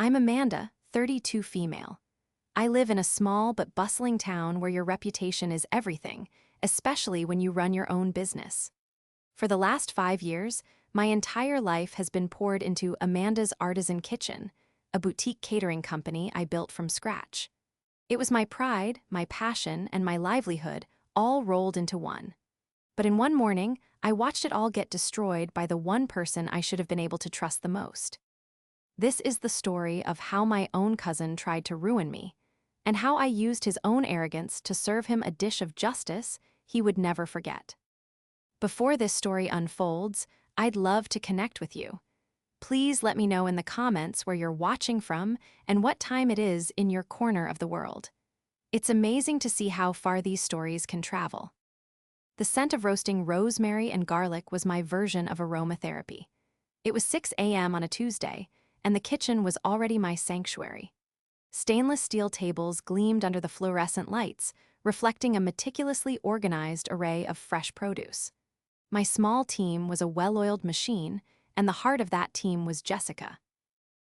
I'm Amanda, 32 female. I live in a small but bustling town where your reputation is everything, especially when you run your own business. For the last 5 years, my entire life has been poured into Amanda's Artisan Kitchen, a boutique catering company I built from scratch. It was my pride, my passion, and my livelihood all rolled into one. But in one morning, I watched it all get destroyed by the one person I should have been able to trust the most. This is the story of how my own cousin tried to ruin me, and how I used his own arrogance to serve him a dish of justice he would never forget. Before this story unfolds, I'd love to connect with you. Please let me know in the comments where you're watching from and what time it is in your corner of the world. It's amazing to see how far these stories can travel. The scent of roasting rosemary and garlic was my version of aromatherapy. It was 6 a.m. on a Tuesday, and the kitchen was already my sanctuary. Stainless steel tables gleamed under the fluorescent lights, reflecting a meticulously organized array of fresh produce. My small team was a well-oiled machine, and the heart of that team was Jessica.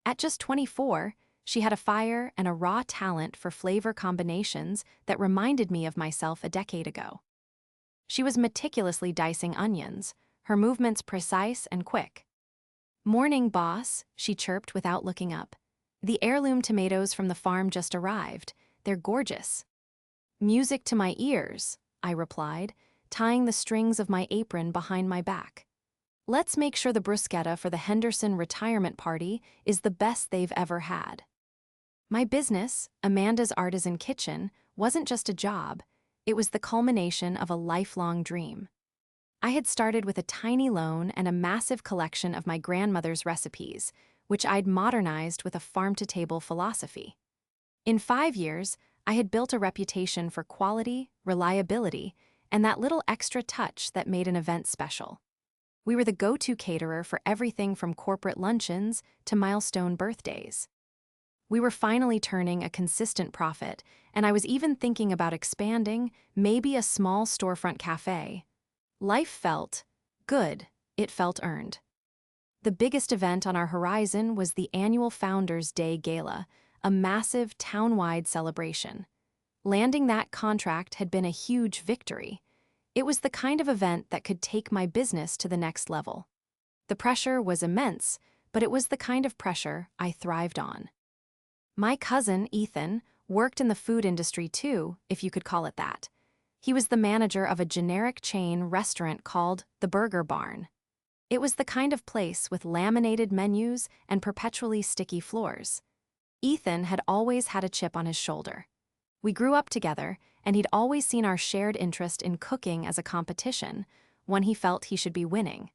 At just 24, she had a fire and a raw talent for flavor combinations that reminded me of myself a decade ago. She was meticulously dicing onions, her movements precise and quick. "Morning, boss," she chirped without looking up. "The heirloom tomatoes from the farm just arrived. They're gorgeous." "Music to my ears," I replied, tying the strings of my apron behind my back. "Let's make sure the bruschetta for the Henderson retirement party is the best they've ever had." My business, Amanda's Artisan Kitchen, wasn't just a job, it was the culmination of a lifelong dream. I had started with a tiny loan and a massive collection of my grandmother's recipes, which I'd modernized with a farm-to-table philosophy. In 5 years, I had built a reputation for quality, reliability, and that little extra touch that made an event special. We were the go-to caterer for everything from corporate luncheons to milestone birthdays. We were finally turning a consistent profit, and I was even thinking about expanding, maybe a small storefront cafe. Life felt good. It felt earned. The biggest event on our horizon was the annual Founders' Day Gala, a massive town-wide celebration. Landing that contract had been a huge victory. It was the kind of event that could take my business to the next level. The pressure was immense, but it was the kind of pressure I thrived on. My cousin, Ethan, worked in the food industry too, if you could call it that. He was the manager of a generic chain restaurant called the Burger Barn. It was the kind of place with laminated menus and perpetually sticky floors. Ethan had always had a chip on his shoulder. We grew up together, and he'd always seen our shared interest in cooking as a competition, one he felt he should be winning.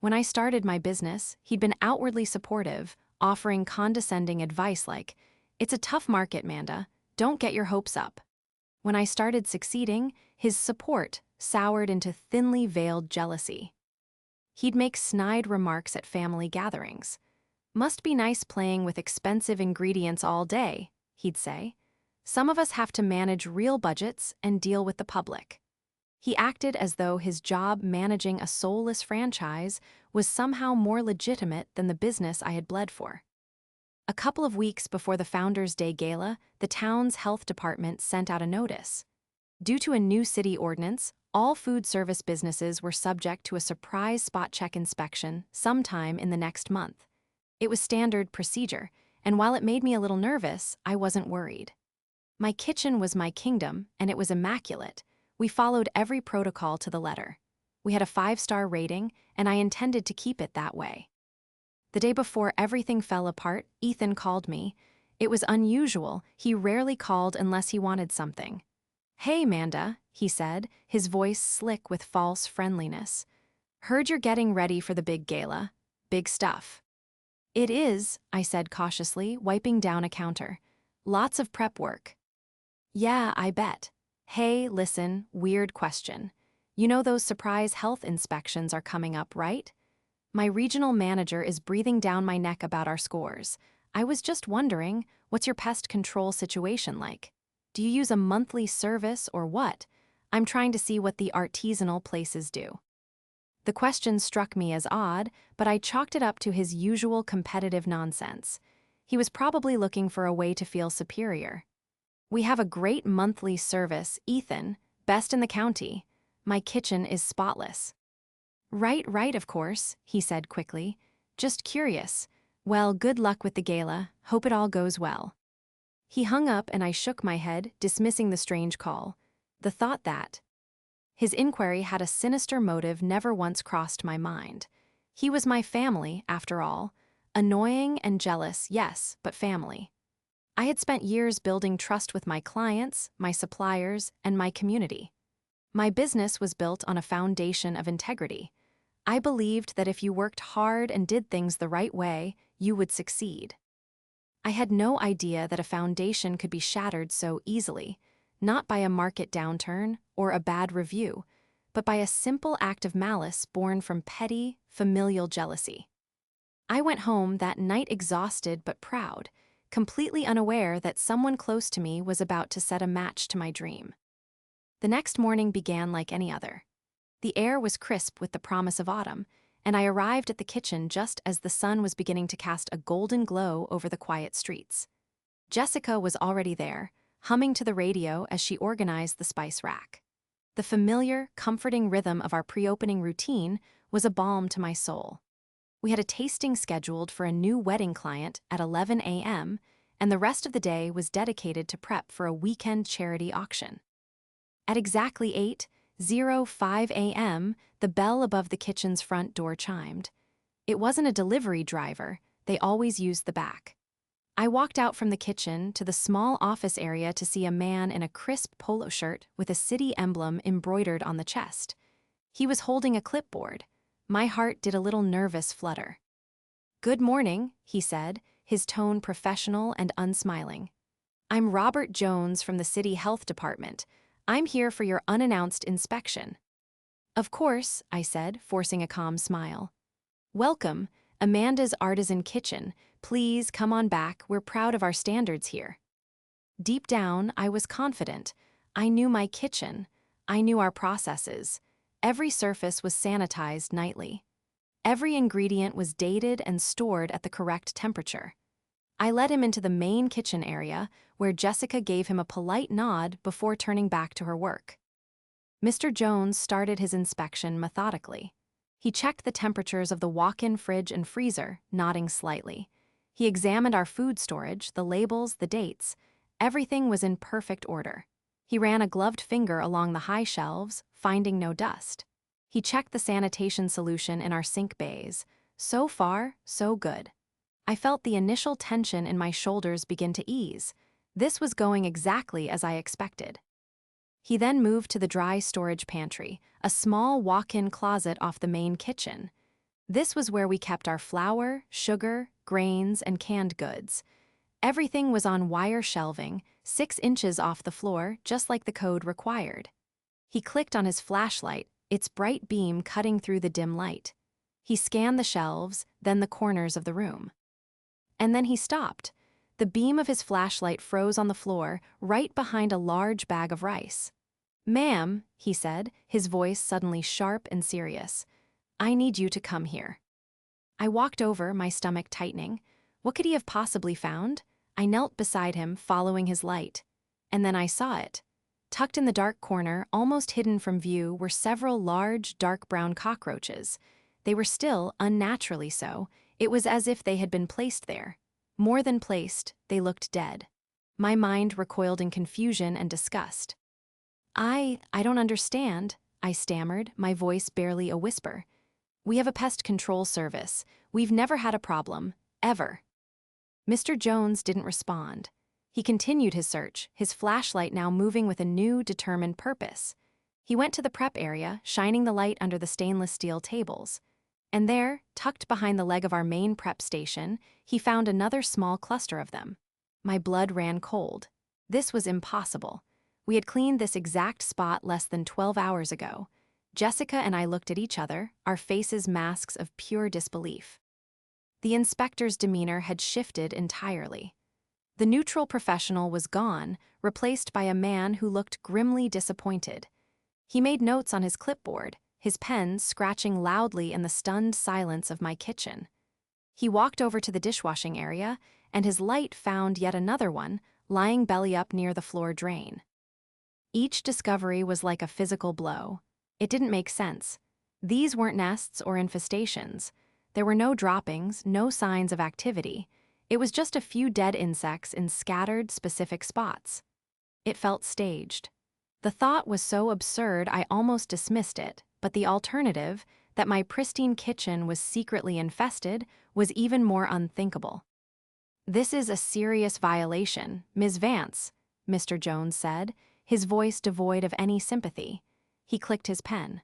When I started my business, he'd been outwardly supportive, offering condescending advice like, "It's a tough market, Manda. Don't get your hopes up." When I started succeeding, his support soured into thinly veiled jealousy. He'd make snide remarks at family gatherings. "Must be nice playing with expensive ingredients all day," he'd say. "Some of us have to manage real budgets and deal with the public." He acted as though his job managing a soulless franchise was somehow more legitimate than the business I had bled for. A couple of weeks before the Founders' Day Gala, the town's health department sent out a notice. Due to a new city ordinance, all food service businesses were subject to a surprise spot check inspection sometime in the next month. It was standard procedure, and while it made me a little nervous, I wasn't worried. My kitchen was my kingdom, and it was immaculate. We followed every protocol to the letter. We had a 5-star rating, and I intended to keep it that way. The day before everything fell apart, Ethan called me. It was unusual. He rarely called unless he wanted something. "Hey, Manda," he said, his voice slick with false friendliness. "Heard you're getting ready for the big gala. Big stuff." "It is," I said cautiously, wiping down a counter. "Lots of prep work." "Yeah, I bet. Hey, listen, weird question. You know those surprise health inspections are coming up, right? My regional manager is breathing down my neck about our scores. I was just wondering, what's your pest control situation like? Do you use a monthly service or what? I'm trying to see what the artisanal places do." The question struck me as odd, but I chalked it up to his usual competitive nonsense. He was probably looking for a way to feel superior. "We have a great monthly service, Ethan, best in the county. My kitchen is spotless." "Right, right, of course," he said quickly. "Just curious. Well, good luck with the gala. Hope it all goes well." He hung up and I shook my head, dismissing the strange call. The thought that his inquiry had a sinister motive never once crossed my mind. He was my family, after all. Annoying and jealous, yes, but family. I had spent years building trust with my clients, my suppliers, and my community. My business was built on a foundation of integrity. I believed that if you worked hard and did things the right way, you would succeed. I had no idea that a foundation could be shattered so easily, not by a market downturn or a bad review, but by a simple act of malice born from petty, familial jealousy. I went home that night exhausted but proud, completely unaware that someone close to me was about to set a match to my dream. The next morning began like any other. The air was crisp with the promise of autumn, and I arrived at the kitchen just as the sun was beginning to cast a golden glow over the quiet streets. Jessica was already there, humming to the radio as she organized the spice rack. The familiar, comforting rhythm of our pre-opening routine was a balm to my soul. We had a tasting scheduled for a new wedding client at 11 a.m., and the rest of the day was dedicated to prep for a weekend charity auction. At exactly 8:05 a.m., the bell above the kitchen's front door chimed. It wasn't a delivery driver, they always used the back. I walked out from the kitchen to the small office area to see a man in a crisp polo shirt with a city emblem embroidered on the chest. He was holding a clipboard. My heart did a little nervous flutter. "Good morning," he said, his tone professional and unsmiling. "I'm Robert Jones from the City Health Department. I'm here for your unannounced inspection." "Of course," I said, forcing a calm smile. "Welcome, Amanda's Artisan Kitchen. Please come on back, we're proud of our standards here." Deep down, I was confident. I knew my kitchen. I knew our processes. Every surface was sanitized nightly. Every ingredient was dated and stored at the correct temperature. I led him into the main kitchen area, where Jessica gave him a polite nod before turning back to her work. Mr. Jones started his inspection methodically. He checked the temperatures of the walk-in fridge and freezer, nodding slightly. He examined our food storage, the labels, the dates. Everything was in perfect order. He ran a gloved finger along the high shelves, finding no dust. He checked the sanitation solution in our sink bays. So far, so good. I felt the initial tension in my shoulders begin to ease. This was going exactly as I expected. He then moved to the dry storage pantry, a small walk-in closet off the main kitchen. This was where we kept our flour, sugar, grains, and canned goods. Everything was on wire shelving, 6 inches off the floor, just like the code required. He clicked on his flashlight, its bright beam cutting through the dim light. He scanned the shelves, then the corners of the room. And then he stopped. The beam of his flashlight froze on the floor, right behind a large bag of rice. "Ma'am," he said, his voice suddenly sharp and serious, "I need you to come here." I walked over, my stomach tightening. What could he have possibly found? I knelt beside him, following his light. And then I saw it. Tucked in the dark corner, almost hidden from view, were several large, dark brown cockroaches. They were still, unnaturally so. It was as if they had been placed there. More than placed, they looked dead. My mind recoiled in confusion and disgust. I don't understand," I stammered, my voice barely a whisper. "We have a pest control service. We've never had a problem, ever." Mr. Jones didn't respond. He continued his search, his flashlight now moving with a new, determined purpose. He went to the prep area, shining the light under the stainless steel tables. And there, tucked behind the leg of our main prep station, he found another small cluster of them. My blood ran cold. This was impossible. We had cleaned this exact spot less than 12 hours ago. Jessica and I looked at each other, our faces masks of pure disbelief. The inspector's demeanor had shifted entirely. The neutral professional was gone, replaced by a man who looked grimly disappointed. He made notes on his clipboard, his pen scratching loudly in the stunned silence of my kitchen. He walked over to the dishwashing area, and his light found yet another one, lying belly up near the floor drain. Each discovery was like a physical blow. It didn't make sense. These weren't nests or infestations. There were no droppings, no signs of activity. It was just a few dead insects in scattered, specific spots. It felt staged. The thought was so absurd I almost dismissed it, but the alternative, that my pristine kitchen was secretly infested, was even more unthinkable. "This is a serious violation, Ms. Vance," Mr. Jones said, his voice devoid of any sympathy. He clicked his pen.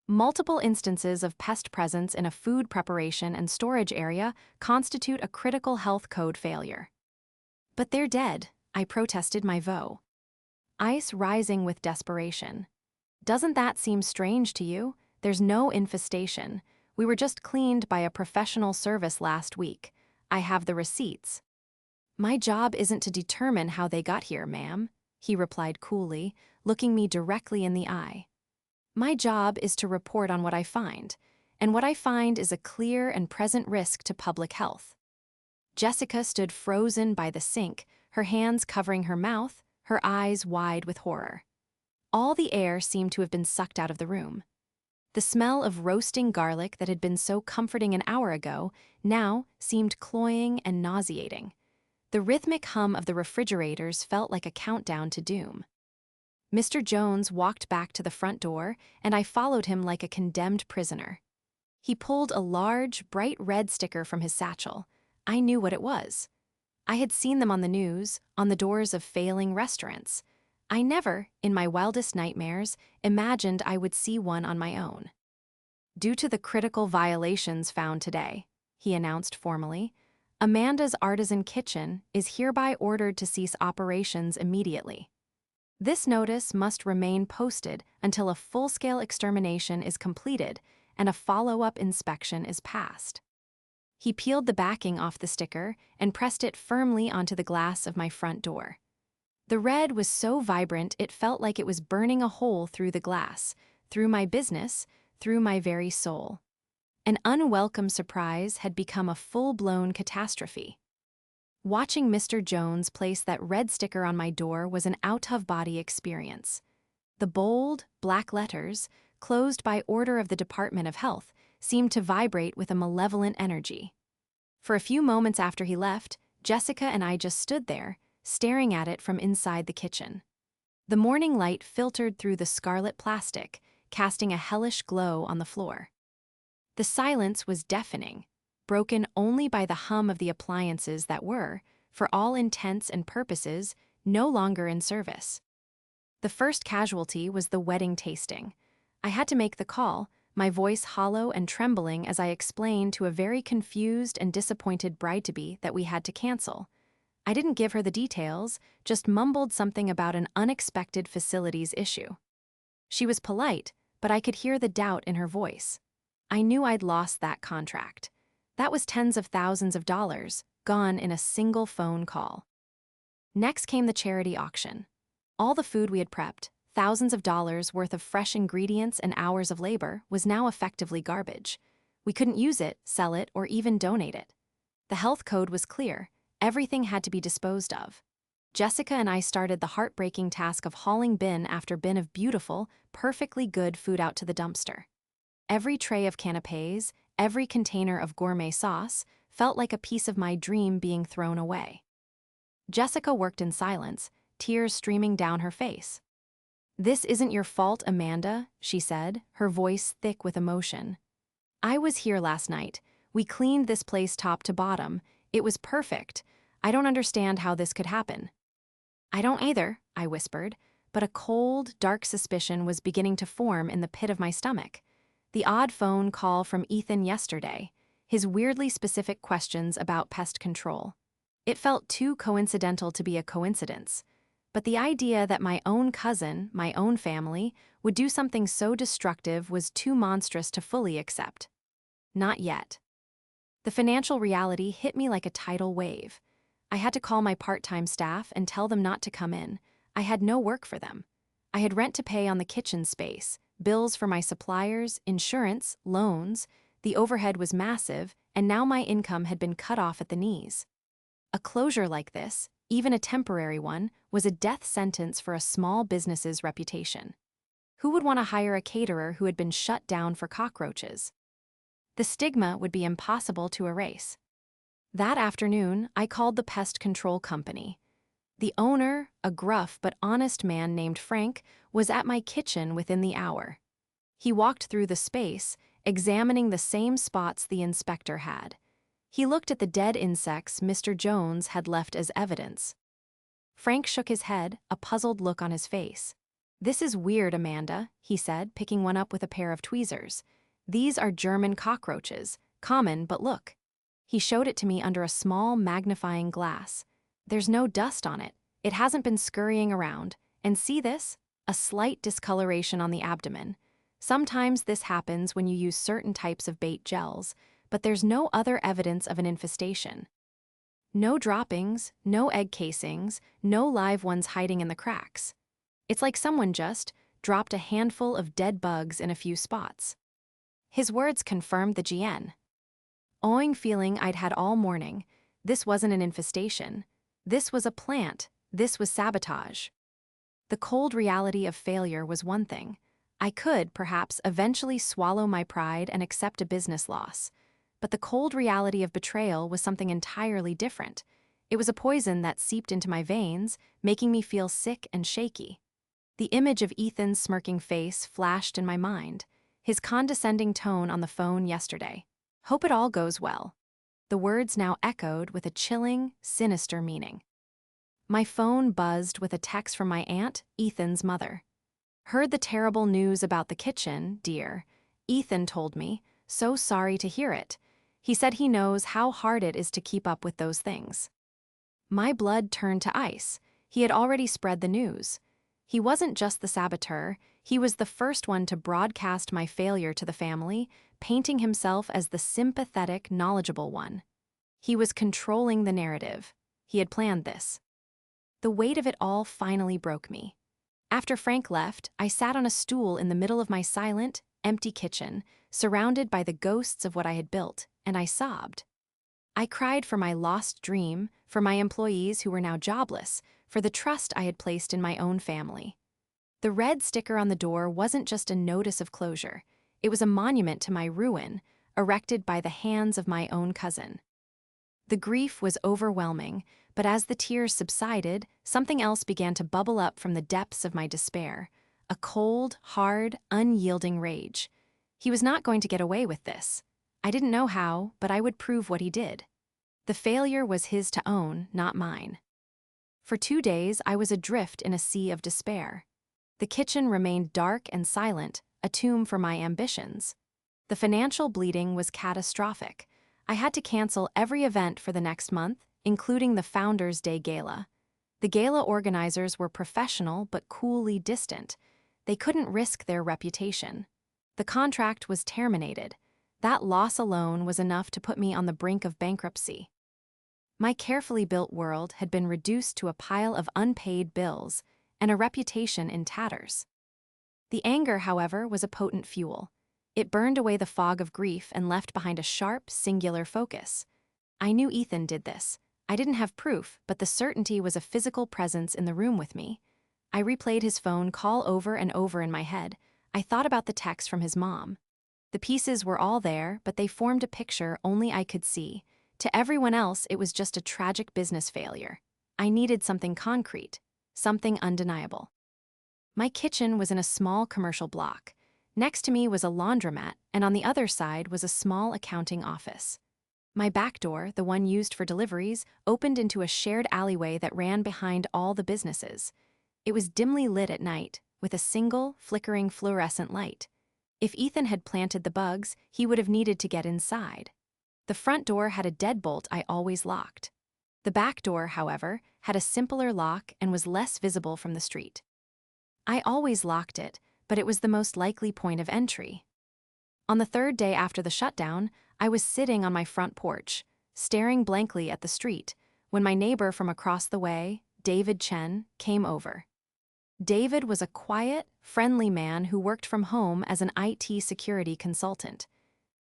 "Multiple instances of pest presence in a food preparation and storage area constitute a critical health code failure." "But they're dead," I protested my voe. Ice rising with desperation. "Doesn't that seem strange to you? There's no infestation. We were just cleaned by a professional service last week. I have the receipts." "My job isn't to determine how they got here, ma'am," he replied coolly, looking me directly in the eye. "My job is to report on what I find, and what I find is a clear and present risk to public health." Jessica stood frozen by the sink, her hands covering her mouth, her eyes wide with horror. All the air seemed to have been sucked out of the room. The smell of roasting garlic that had been so comforting an hour ago now seemed cloying and nauseating. The rhythmic hum of the refrigerators felt like a countdown to doom. Mr. Jones walked back to the front door, and I followed him like a condemned prisoner. He pulled a large, bright red sticker from his satchel. I knew what it was. I had seen them on the news, on the doors of failing restaurants. I never, in my wildest nightmares, imagined I would see one on my own. "Due to the critical violations found today," he announced formally, "Amanda's Artisan Kitchen is hereby ordered to cease operations immediately. This notice must remain posted until a full-scale extermination is completed and a follow-up inspection is passed." He peeled the backing off the sticker and pressed it firmly onto the glass of my front door. The red was so vibrant it felt like it was burning a hole through the glass, through my business, through my very soul. An unwelcome surprise had become a full-blown catastrophe. Watching Mr. Jones place that red sticker on my door was an out-of-body experience. The bold, black letters, closed by order of the Department of Health, seemed to vibrate with a malevolent energy. For a few moments after he left, Jessica and I just stood there, staring at it from inside the kitchen. The morning light filtered through the scarlet plastic, casting a hellish glow on the floor. The silence was deafening, broken only by the hum of the appliances that were, for all intents and purposes, no longer in service. The first casualty was the wedding tasting. I had to make the call, my voice hollow and trembling as I explained to a very confused and disappointed bride-to-be that we had to cancel. I didn't give her the details, just mumbled something about an unexpected facilities issue. She was polite, but I could hear the doubt in her voice. I knew I'd lost that contract. That was tens of thousands of dollars, gone in a single phone call. Next came the charity auction. All the food we had prepped, thousands of dollars worth of fresh ingredients and hours of labor, was now effectively garbage. We couldn't use it, sell it, or even donate it. The health code was clear. Everything had to be disposed of. Jessica and I started the heartbreaking task of hauling bin after bin of beautiful, perfectly good food out to the dumpster. Every tray of canapés, every container of gourmet sauce, felt like a piece of my dream being thrown away. Jessica worked in silence, tears streaming down her face. "This isn't your fault, Amanda," she said, her voice thick with emotion. "I was here last night. We cleaned this place top to bottom. It was perfect. I don't understand how this could happen." "I don't either," I whispered, but a cold, dark suspicion was beginning to form in the pit of my stomach. The odd phone call from Ethan yesterday, his weirdly specific questions about pest control. It felt too coincidental to be a coincidence. But the idea that my own cousin, my own family, would do something so destructive was too monstrous to fully accept. Not yet. The financial reality hit me like a tidal wave. I had to call my part-time staff and tell them not to come in. I had no work for them. I had rent to pay on the kitchen space, bills for my suppliers, insurance, loans. The overhead was massive, and now my income had been cut off at the knees. A closure like this, even a temporary one, was a death sentence for a small business's reputation. Who would want to hire a caterer who had been shut down for cockroaches? The stigma would be impossible to erase. That afternoon, I called the pest control company. The owner, a gruff but honest man named Frank, was at my kitchen within the hour. He walked through the space, examining the same spots the inspector had. He looked at the dead insects Mr. Jones had left as evidence. Frank shook his head, a puzzled look on his face. "This is weird, Amanda," he said, picking one up with a pair of tweezers. "These are German cockroaches, common, but look." He showed it to me under a small magnifying glass. "There's no dust on it. It hasn't been scurrying around. And see this? A slight discoloration on the abdomen. Sometimes this happens when you use certain types of bait gels, but there's no other evidence of an infestation. No droppings, no egg casings, no live ones hiding in the cracks. It's like someone just dropped a handful of dead bugs in a few spots." His words confirmed the GN. Awing feeling I'd had all morning. This wasn't an infestation. This was a plant. This was sabotage. The cold reality of failure was one thing. I could, perhaps, eventually swallow my pride and accept a business loss. But the cold reality of betrayal was something entirely different. It was a poison that seeped into my veins, making me feel sick and shaky. The image of Ethan's smirking face flashed in my mind, his condescending tone on the phone yesterday. "Hope it all goes well." The words now echoed with a chilling, sinister meaning. My phone buzzed with a text from my aunt, Ethan's mother. "Heard the terrible news about the kitchen, dear. Ethan told me. So sorry to hear it. He said he knows how hard it is to keep up with those things." My blood turned to ice. He had already spread the news. He wasn't just the saboteur, he was the first one to broadcast my failure to the family, painting himself as the sympathetic, knowledgeable one. He was controlling the narrative. He had planned this. The weight of it all finally broke me. After Frank left, I sat on a stool in the middle of my silent, empty kitchen, surrounded by the ghosts of what I had built, and I sobbed. I cried for my lost dream, for my employees who were now jobless, for the trust I had placed in my own family. The red sticker on the door wasn't just a notice of closure. It was a monument to my ruin, erected by the hands of my own cousin. The grief was overwhelming, but as the tears subsided, something else began to bubble up from the depths of my despair. A cold, hard, unyielding rage. He was not going to get away with this. I didn't know how, but I would prove what he did. The failure was his to own, not mine. For 2 days, I was adrift in a sea of despair. The kitchen remained dark and silent, a tomb for my ambitions. The financial bleeding was catastrophic. I had to cancel every event for the next month, including the Founders' Day Gala. The gala organizers were professional but coolly distant. They couldn't risk their reputation. The contract was terminated. That loss alone was enough to put me on the brink of bankruptcy. My carefully built world had been reduced to a pile of unpaid bills and a reputation in tatters. The anger, however, was a potent fuel. It burned away the fog of grief and left behind a sharp, singular focus. I knew Ethan did this. I didn't have proof, but the certainty was a physical presence in the room with me. I replayed his phone call over and over in my head. I thought about the text from his mom. The pieces were all there, but they formed a picture only I could see. To everyone else, it was just a tragic business failure. I needed something concrete, something undeniable. My kitchen was in a small commercial block. Next to me was a laundromat, and on the other side was a small accounting office. My back door, the one used for deliveries, opened into a shared alleyway that ran behind all the businesses. It was dimly lit at night, with a single, flickering fluorescent light. If Ethan had planted the bugs, he would have needed to get inside. The front door had a deadbolt I always locked. The back door, however, had a simpler lock and was less visible from the street. I always locked it, but it was the most likely point of entry. On the 3rd day after the shutdown, I was sitting on my front porch, staring blankly at the street, when my neighbor from across the way, David Chen, came over. David was a quiet, friendly man who worked from home as an IT security consultant.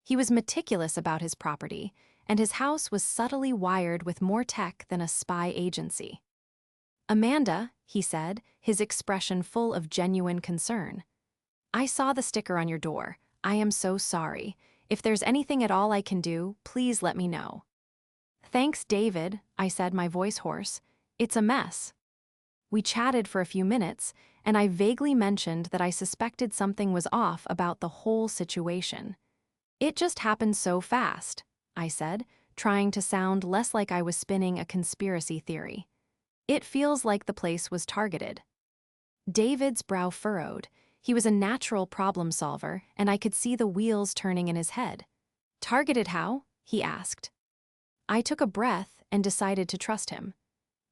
He was meticulous about his property, and his house was subtly wired with more tech than a spy agency. "Amanda," he said, his expression full of genuine concern. "I saw the sticker on your door. I am so sorry. If there's anything at all I can do, please let me know." "Thanks, David," I said, my voice hoarse. "It's a mess." We chatted for a few minutes, and I vaguely mentioned that I suspected something was off about the whole situation. "It just happened so fast," I said, trying to sound less like I was spinning a conspiracy theory. "It feels like the place was targeted." David's brow furrowed. He was a natural problem solver, and I could see the wheels turning in his head. "Targeted how?" he asked. I took a breath and decided to trust him.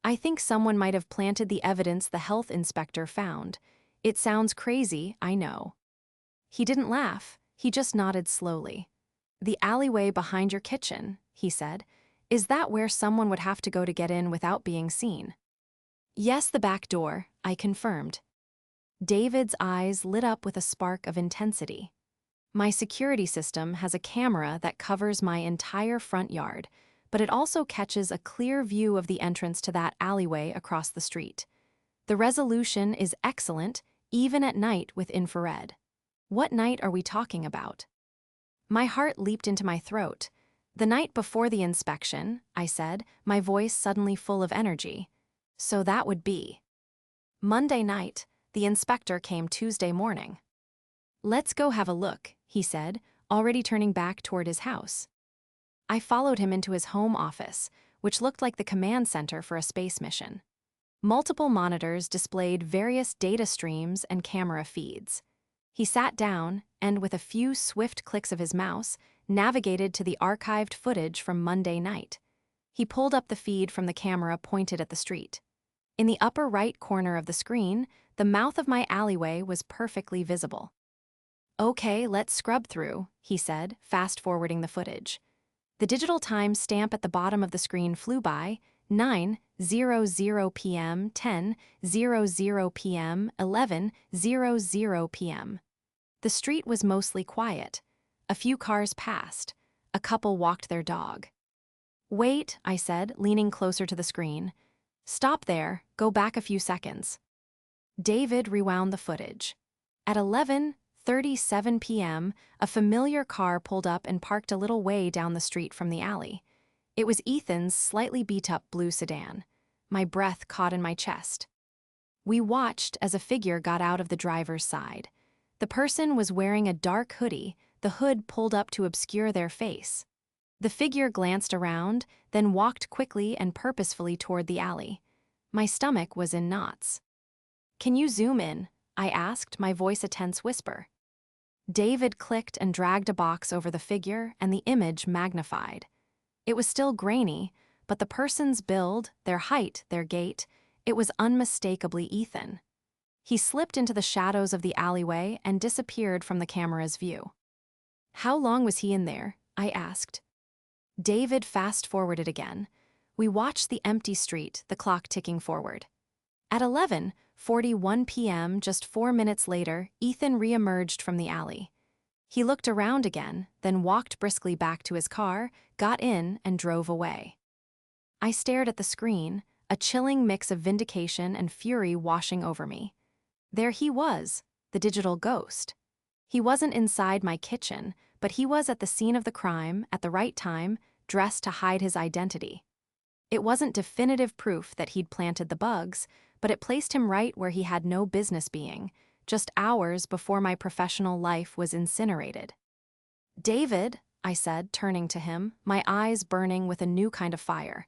"I think someone might have planted the evidence the health inspector found. It sounds crazy, I know." He didn't laugh, he just nodded slowly. "The alleyway behind your kitchen," he said. "Is that where someone would have to go to get in without being seen?" "Yes, the back door," I confirmed. David's eyes lit up with a spark of intensity. "My security system has a camera that covers my entire front yard, but it also catches a clear view of the entrance to that alleyway across the street. The resolution is excellent, even at night with infrared." "What night are we talking about?" My heart leaped into my throat. "The night before the inspection," I said, my voice suddenly full of energy. "So that would be Monday night. The inspector came Tuesday morning." "Let's go have a look," he said, already turning back toward his house. I followed him into his home office, which looked like the command center for a space mission. Multiple monitors displayed various data streams and camera feeds. He sat down and, with a few swift clicks of his mouse, navigated to the archived footage from Monday night. He pulled up the feed from the camera pointed at the street. In the upper right corner of the screen, the mouth of my alleyway was perfectly visible. "Okay, let's scrub through," he said, fast-forwarding the footage. The digital time stamp at the bottom of the screen flew by: 9:00 p.m., 10:00 p.m., 11:00 p.m. The street was mostly quiet. A few cars passed. A couple walked their dog. "Wait," I said, leaning closer to the screen. "Stop there, go back a few seconds." David rewound the footage. At 11:37 p.m., a familiar car pulled up and parked a little way down the street from the alley. It was Ethan's slightly beat-up blue sedan. My breath caught in my chest. We watched as a figure got out of the driver's side. The person was wearing a dark hoodie, the hood pulled up to obscure their face. The figure glanced around, then walked quickly and purposefully toward the alley. My stomach was in knots. "Can you zoom in?" I asked, my voice a tense whisper. David clicked and dragged a box over the figure, and the image magnified. It was still grainy, but the person's build, their height, their gait, it was unmistakably Ethan. He slipped into the shadows of the alleyway and disappeared from the camera's view. "How long was he in there?" I asked. David fast-forwarded again. We watched the empty street, the clock ticking forward. At 11:41 p.m., just 4 minutes later, Ethan re-emerged from the alley. He looked around again, then walked briskly back to his car, got in, and drove away. I stared at the screen, a chilling mix of vindication and fury washing over me. There he was, the digital ghost. He wasn't inside my kitchen, but he was at the scene of the crime, at the right time, dressed to hide his identity. It wasn't definitive proof that he'd planted the bugs, but it placed him right where he had no business being, just hours before my professional life was incinerated. "David," I said, turning to him, my eyes burning with a new kind of fire.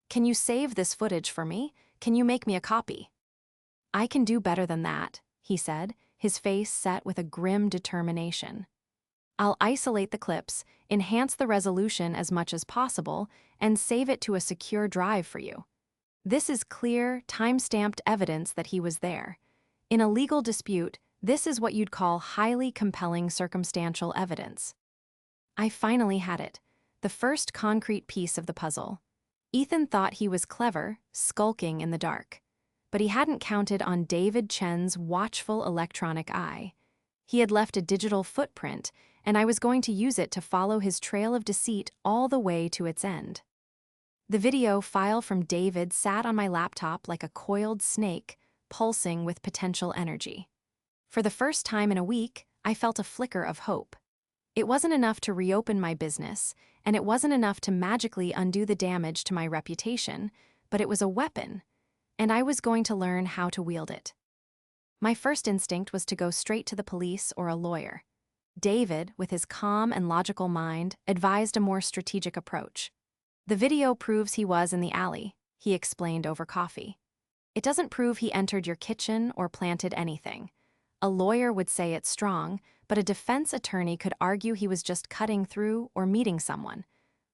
"Can you save this footage for me? Can you make me a copy?" "I can do better than that," he said, his face set with a grim determination. "I'll isolate the clips, enhance the resolution as much as possible, and save it to a secure drive for you. This is clear, time-stamped evidence that he was there. In a legal dispute, this is what you'd call highly compelling circumstantial evidence." I finally had it, the first concrete piece of the puzzle. Ethan thought he was clever, skulking in the dark. But he hadn't counted on David Chen's watchful electronic eye. He had left a digital footprint, and I was going to use it to follow his trail of deceit all the way to its end. The video file from David sat on my laptop like a coiled snake, pulsing with potential energy. For the first time in a week, I felt a flicker of hope. It wasn't enough to reopen my business, and it wasn't enough to magically undo the damage to my reputation, but it was a weapon, and I was going to learn how to wield it. My first instinct was to go straight to the police or a lawyer. David, with his calm and logical mind, advised a more strategic approach. The video proves he was in the alley, he explained over coffee. It doesn't prove he entered your kitchen or planted anything. A lawyer would say it's strong, but a defense attorney could argue he was just cutting through or meeting someone.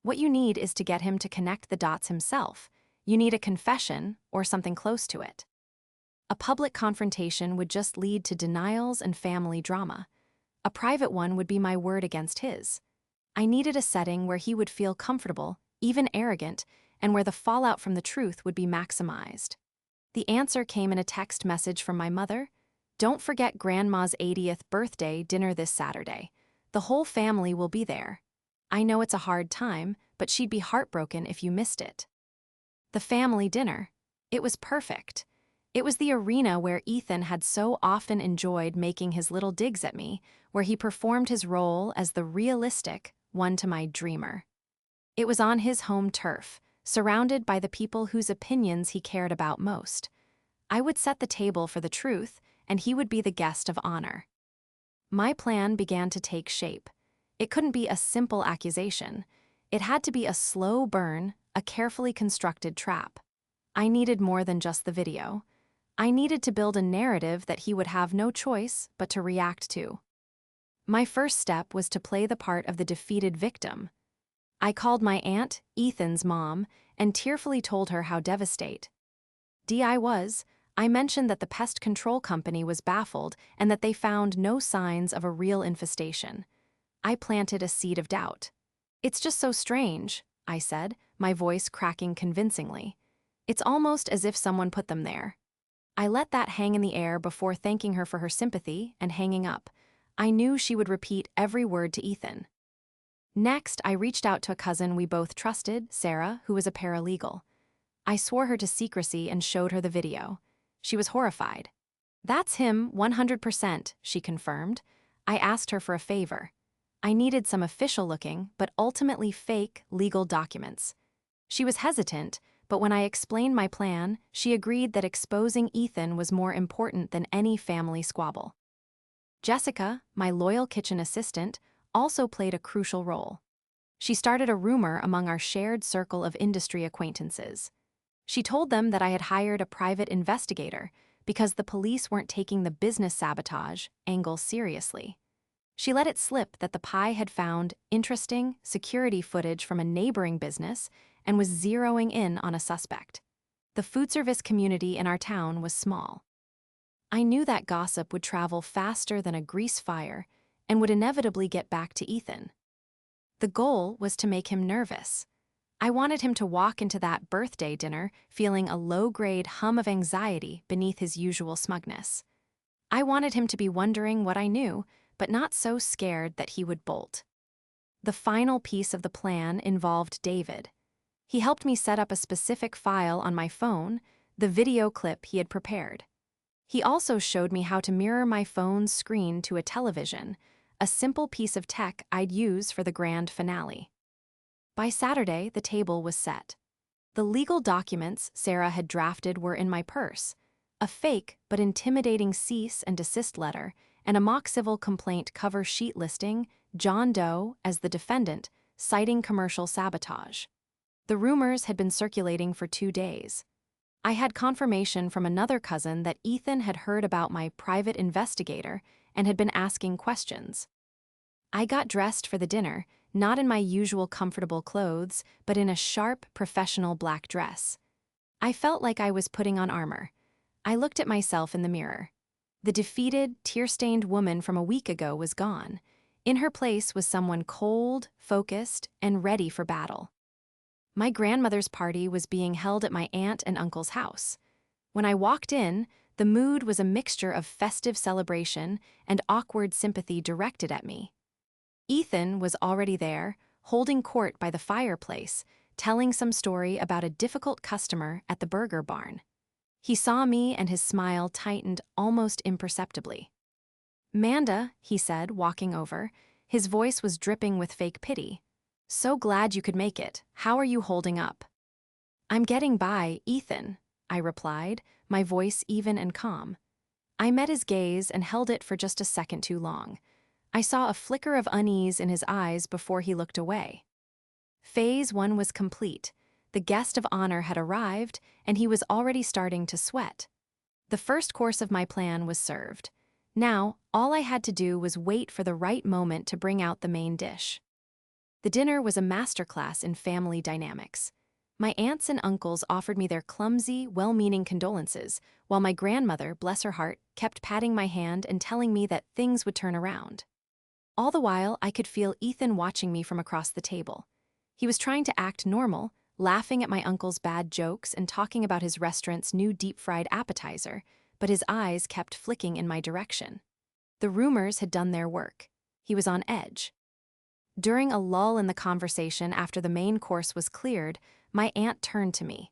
What you need is to get him to connect the dots himself. You need a confession or something close to it. A public confrontation would just lead to denials and family drama. A private one would be my word against his. I needed a setting where he would feel comfortable, even arrogant, and where the fallout from the truth would be maximized. The answer came in a text message from my mother. "Don't forget Grandma's 80th birthday dinner this Saturday. The whole family will be there. I know it's a hard time, but she'd be heartbroken if you missed it." The family dinner. It was perfect. It was the arena where Ethan had so often enjoyed making his little digs at me, where he performed his role as the realistic one to my dreamer. It was on his home turf, surrounded by the people whose opinions he cared about most. I would set the table for the truth, and he would be the guest of honor. My plan began to take shape. It couldn't be a simple accusation. It had to be a slow burn, a carefully constructed trap. I needed more than just the video. I needed to build a narrative that he would have no choice but to react to. My first step was to play the part of the defeated victim. I called my aunt, Ethan's mom, and tearfully told her how devastated I was. I mentioned that the pest control company was baffled and that they found no signs of a real infestation. I planted a seed of doubt. "It's just so strange," I said, my voice cracking convincingly. "It's almost as if someone put them there." I let that hang in the air before thanking her for her sympathy and hanging up. I knew she would repeat every word to Ethan. Next, I reached out to a cousin we both trusted, Sarah, who was a paralegal. I swore her to secrecy and showed her the video. She was horrified. "That's him, 100%, she confirmed. I asked her for a favor. I needed some official-looking, but ultimately fake, legal documents. She was hesitant, but when I explained my plan, she agreed that exposing Ethan was more important than any family squabble. Jessica, my loyal kitchen assistant, also played a crucial role. She started a rumor among our shared circle of industry acquaintances. She told them that I had hired a private investigator because the police weren't taking the business sabotage angle seriously. She let it slip that the PI had found interesting security footage from a neighboring business and was zeroing in on a suspect. The food service community in our town was small. I knew that gossip would travel faster than a grease fire and would inevitably get back to Ethan. The goal was to make him nervous. I wanted him to walk into that birthday dinner feeling a low-grade hum of anxiety beneath his usual smugness. I wanted him to be wondering what I knew, but not so scared that he would bolt. The final piece of the plan involved David. He helped me set up a specific file on my phone, the video clip he had prepared. He also showed me how to mirror my phone's screen to a television, a simple piece of tech I'd use for the grand finale. By Saturday, the table was set. The legal documents Sarah had drafted were in my purse, a fake but intimidating cease and desist letter, and a mock civil complaint cover sheet listing John Doe as the defendant, citing commercial sabotage. The rumors had been circulating for 2 days. I had confirmation from another cousin that Ethan had heard about my private investigator and had been asking questions. I got dressed for the dinner, not in my usual comfortable clothes, but in a sharp, professional black dress. I felt like I was putting on armor. I looked at myself in the mirror. The defeated, tear-stained woman from a week ago was gone. In her place was someone cold, focused, and ready for battle. My grandmother's party was being held at my aunt and uncle's house. When I walked in, The mood was a mixture of festive celebration and awkward sympathy directed at me. Ethan was already there, holding court by the fireplace, telling some story about a difficult customer at the burger barn. He saw me and his smile tightened almost imperceptibly. "Manda," he said, walking over. His voice was dripping with fake pity. "So glad you could make it. How are you holding up?" "I'm getting by, Ethan," I replied, my voice even and calm. I met his gaze and held it for just a second too long. I saw a flicker of unease in his eyes before he looked away. Phase 1 was complete. The guest of honor had arrived, and he was already starting to sweat. The first course of my plan was served. Now, all I had to do was wait for the right moment to bring out the main dish. The dinner was a masterclass in family dynamics. My aunts and uncles offered me their clumsy, well-meaning condolences, while my grandmother, bless her heart, kept patting my hand and telling me that things would turn around. All the while, I could feel Ethan watching me from across the table. He was trying to act normal, laughing at my uncle's bad jokes and talking about his restaurant's new deep-fried appetizer, but his eyes kept flicking in my direction. The rumors had done their work. He was on edge. During a lull in the conversation after the main course was cleared, my aunt turned to me.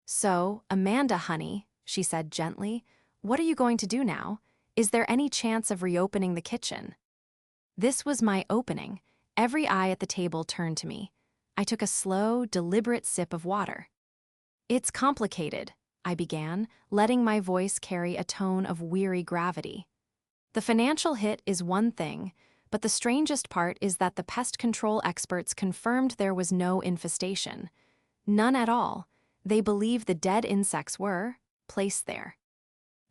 "So, Amanda, honey," she said gently, "what are you going to do now? Is there any chance of reopening the kitchen?" This was my opening. Every eye at the table turned to me. I took a slow, deliberate sip of water. "It's complicated," I began, letting my voice carry a tone of weary gravity. "The financial hit is one thing, but the strangest part is that the pest control experts confirmed there was no infestation. None at all. They believe the dead insects were placed there."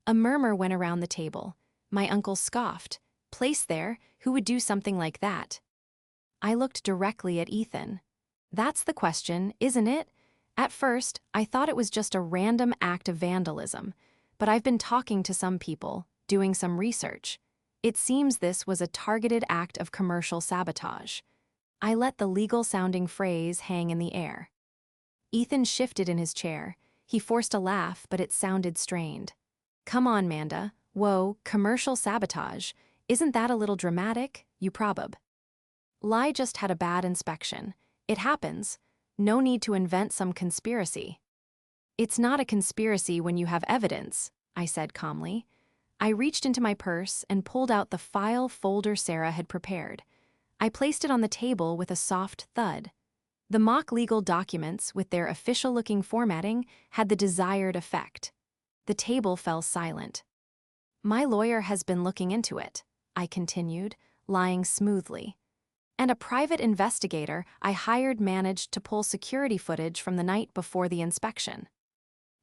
A murmur went around the table. My uncle scoffed. "Placed there? Who would do something like that?" I looked directly at Ethan. "That's the question, isn't it? At first, I thought it was just a random act of vandalism, but I've been talking to some people, doing some research. It seems this was a targeted act of commercial sabotage." I let the legal-sounding phrase hang in the air. Ethan shifted in his chair. He forced a laugh, but it sounded strained. "Come on, Manda. Whoa, commercial sabotage. Isn't that a little dramatic? You probab." "Lie just had a bad inspection. It happens. No need to invent some conspiracy." "It's not a conspiracy when you have evidence," I said calmly. I reached into my purse and pulled out the file folder Sarah had prepared. I placed it on the table with a soft thud. The mock legal documents, with their official-looking formatting, had the desired effect. The table fell silent. "My lawyer has been looking into it," I continued, lying smoothly. "And a private investigator I hired managed to pull security footage from the night before the inspection."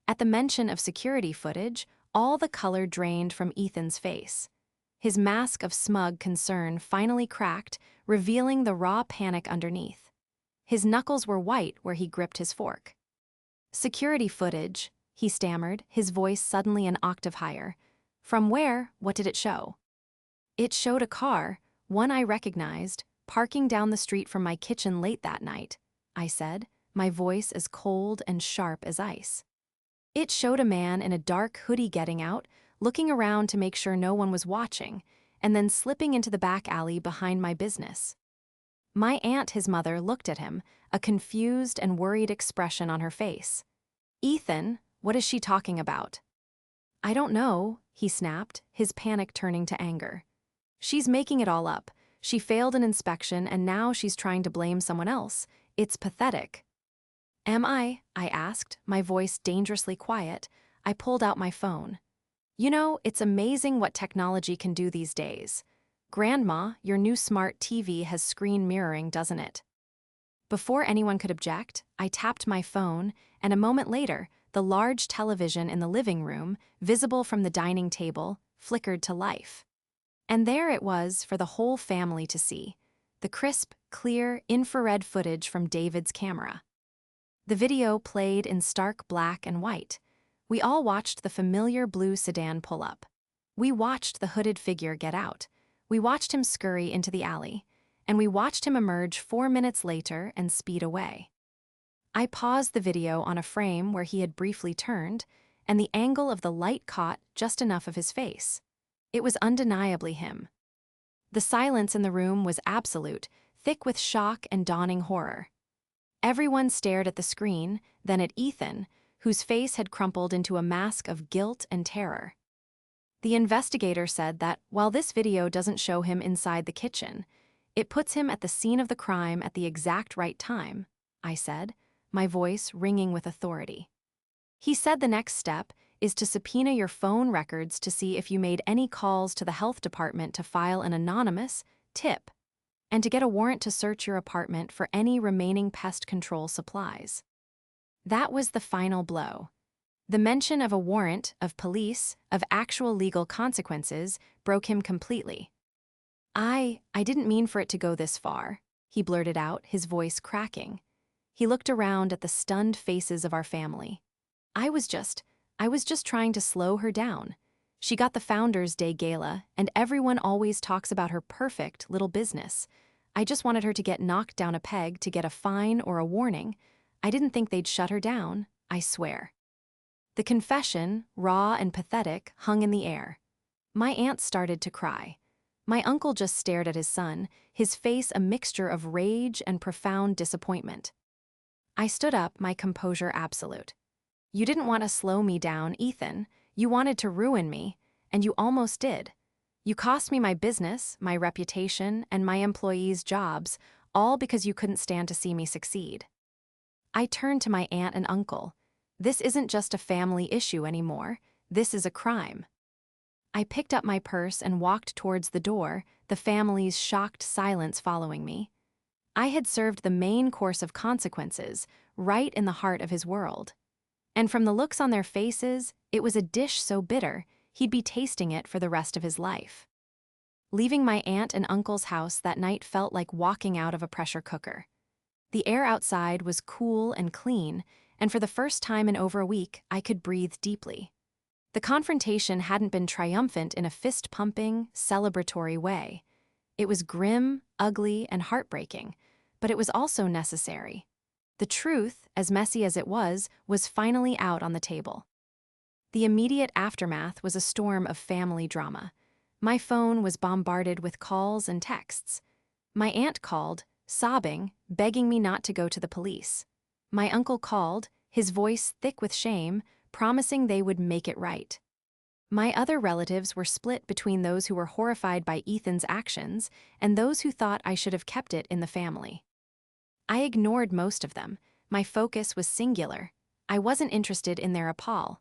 At the mention of security footage, all the color drained from Ethan's face. His mask of smug concern finally cracked, revealing the raw panic underneath. His knuckles were white where he gripped his fork. "Security footage," he stammered, his voice suddenly an octave higher. "From where? What did it show?" "It showed a car, one I recognized, parking down the street from my kitchen late that night," I said, my voice as cold and sharp as ice. "It showed a man in a dark hoodie getting out, looking around to make sure no one was watching, and then slipping into the back alley behind my business." My aunt, his mother, looked at him, a confused and worried expression on her face. "Ethan, what is she talking about?" "I don't know," he snapped, his panic turning to anger. "She's making it all up. She failed an inspection and now she's trying to blame someone else. It's pathetic." "Am I?" I asked, my voice dangerously quiet. I pulled out my phone. "You know, it's amazing what technology can do these days. Grandma, your new smart TV has screen mirroring, doesn't it?" Before anyone could object, I tapped my phone, and a moment later, the large television in the living room, visible from the dining table, flickered to life. And there it was for the whole family to see, the crisp, clear, infrared footage from David's camera. The video played in stark black and white. We all watched the familiar blue sedan pull up. We watched the hooded figure get out. We watched him scurry into the alley. And we watched him emerge 4 minutes later and speed away. I paused the video on a frame where he had briefly turned, and the angle of the light caught just enough of his face. It was undeniably him. The silence in the room was absolute, thick with shock and dawning horror. Everyone stared at the screen, then at Ethan, whose face had crumpled into a mask of guilt and terror. The investigator said that while this video doesn't show him inside the kitchen, it puts him at the scene of the crime at the exact right time, I said, my voice ringing with authority. He said the next step is to subpoena your phone records to see if you made any calls to the health department to file an anonymous tip, and to get a warrant to search your apartment for any remaining pest control supplies. That was the final blow. The mention of a warrant, of police, of actual legal consequences broke him completely. I didn't mean for it to go this far, he blurted out, his voice cracking. He looked around at the stunned faces of our family. I was just trying to slow her down. She got the Founders' Day gala, and everyone always talks about her perfect little business. I just wanted her to get knocked down a peg to get a fine or a warning. I didn't think they'd shut her down, I swear. The confession, raw and pathetic, hung in the air. My aunt started to cry. My uncle just stared at his son, his face a mixture of rage and profound disappointment. I stood up, my composure absolute. You didn't want to slow me down, Ethan. You wanted to ruin me, and you almost did. You cost me my business, my reputation, and my employees' jobs, all because you couldn't stand to see me succeed. I turned to my aunt and uncle. This isn't just a family issue anymore. This is a crime. I picked up my purse and walked towards the door, the family's shocked silence following me. I had served the main course of consequences, right in the heart of his world. And from the looks on their faces, it was a dish so bitter, he'd be tasting it for the rest of his life. Leaving my aunt and uncle's house that night felt like walking out of a pressure cooker. The air outside was cool and clean, and for the first time in over a week, I could breathe deeply. The confrontation hadn't been triumphant in a fist-pumping, celebratory way. It was grim, ugly, and heartbreaking, but it was also necessary. The truth, as messy as it was finally out on the table. The immediate aftermath was a storm of family drama. My phone was bombarded with calls and texts. My aunt called, sobbing, begging me not to go to the police. My uncle called, his voice thick with shame, promising they would make it right. My other relatives were split between those who were horrified by Ethan's actions and those who thought I should have kept it in the family. I ignored most of them. My focus was singular. I wasn't interested in their appall,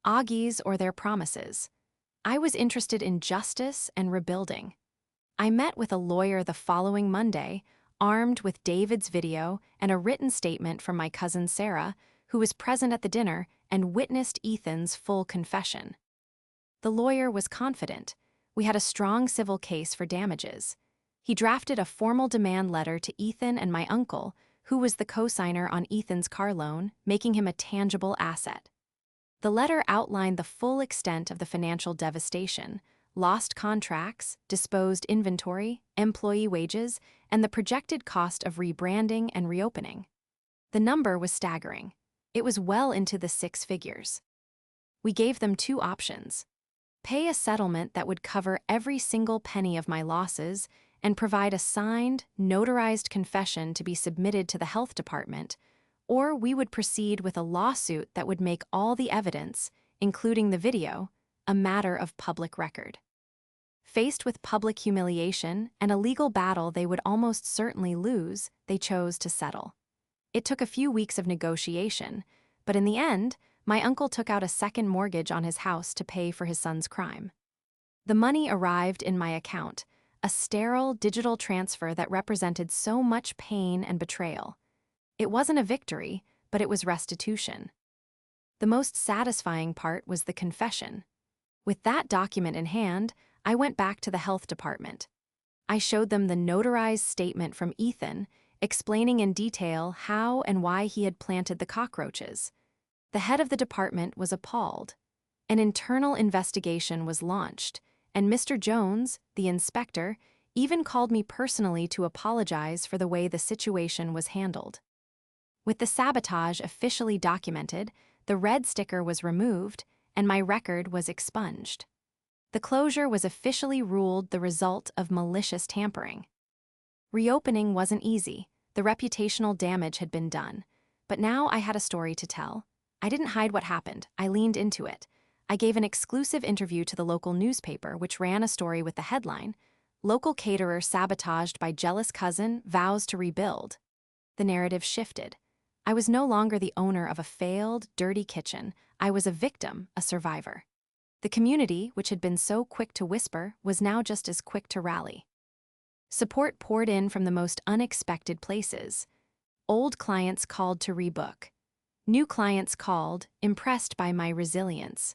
Augie's, or their promises. I was interested in justice and rebuilding. I met with a lawyer the following Monday, armed with David's video and a written statement from my cousin Sarah, who was present at the dinner and witnessed Ethan's full confession. The lawyer was confident. We had a strong civil case for damages. He drafted a formal demand letter to Ethan and my uncle, who was the co-signer on Ethan's car loan, making him a tangible asset. The letter outlined the full extent of the financial devastation, lost contracts, disposed inventory, employee wages, and the projected cost of rebranding and reopening. The number was staggering. It was well into the six figures. We gave them two options: pay a settlement that would cover every single penny of my losses and provide a signed, notarized confession to be submitted to the health department, or we would proceed with a lawsuit that would make all the evidence, including the video, a matter of public record. Faced with public humiliation and a legal battle they would almost certainly lose, they chose to settle. It took a few weeks of negotiation, but in the end, my uncle took out a second mortgage on his house to pay for his son's crime. The money arrived in my account, a sterile digital transfer that represented so much pain and betrayal. It wasn't a victory, but it was restitution. The most satisfying part was the confession. With that document in hand, I went back to the health department. I showed them the notarized statement from Ethan, explaining in detail how and why he had planted the cockroaches. The head of the department was appalled. An internal investigation was launched, and Mr. Jones, the inspector, even called me personally to apologize for the way the situation was handled. With the sabotage officially documented, the red sticker was removed, and my record was expunged. The closure was officially ruled the result of malicious tampering. Reopening wasn't easy. The reputational damage had been done. But now I had a story to tell. I didn't hide what happened. I leaned into it. I gave an exclusive interview to the local newspaper, which ran a story with the headline, "Local Caterer Sabotaged by Jealous Cousin Vows to Rebuild." The narrative shifted. I was no longer the owner of a failed, dirty kitchen. I was a victim, a survivor. The community, which had been so quick to whisper, was now just as quick to rally. Support poured in from the most unexpected places. Old clients called to rebook. New clients called, impressed by my resilience.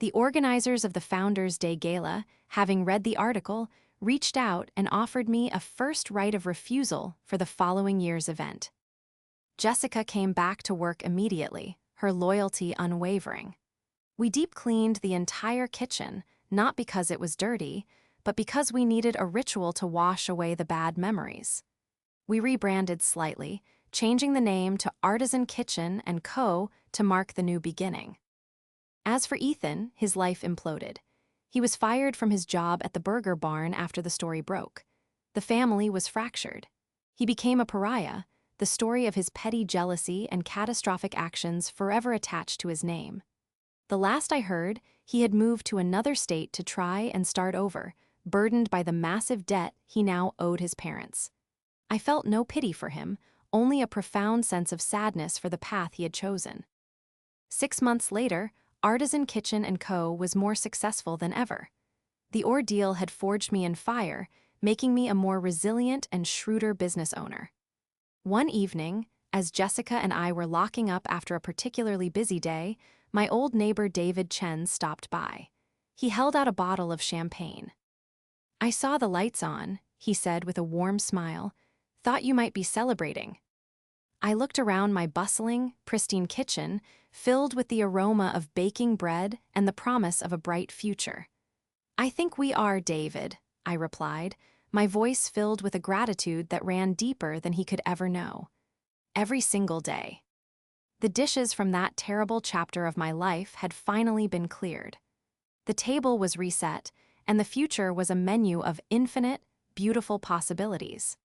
The organizers of the Founders' Day Gala, having read the article, reached out and offered me a first right of refusal for the following year's event. Jessica came back to work immediately, her loyalty unwavering. We deep cleaned the entire kitchen, not because it was dirty, but because we needed a ritual to wash away the bad memories. We rebranded slightly, changing the name to Artisan Kitchen & Co. to mark the new beginning. As for Ethan, his life imploded. He was fired from his job at the burger barn after the story broke. The family was fractured. He became a pariah, the story of his petty jealousy and catastrophic actions forever attached to his name. The last I heard, he had moved to another state to try and start over, burdened by the massive debt he now owed his parents. I felt no pity for him, only a profound sense of sadness for the path he had chosen. 6 months later, Artisan Kitchen & Co. was more successful than ever. The ordeal had forged me in fire, making me a more resilient and shrewder business owner. One evening, as Jessica and I were locking up after a particularly busy day, my old neighbor David Chen stopped by. He held out a bottle of champagne. "I saw the lights on," he said with a warm smile. "Thought you might be celebrating." I looked around my bustling, pristine kitchen, filled with the aroma of baking bread and the promise of a bright future. "I think we are, David," I replied, my voice filled with a gratitude that ran deeper than he could ever know. Every single day. The dishes from that terrible chapter of my life had finally been cleared. The table was reset, and the future was a menu of infinite, beautiful possibilities.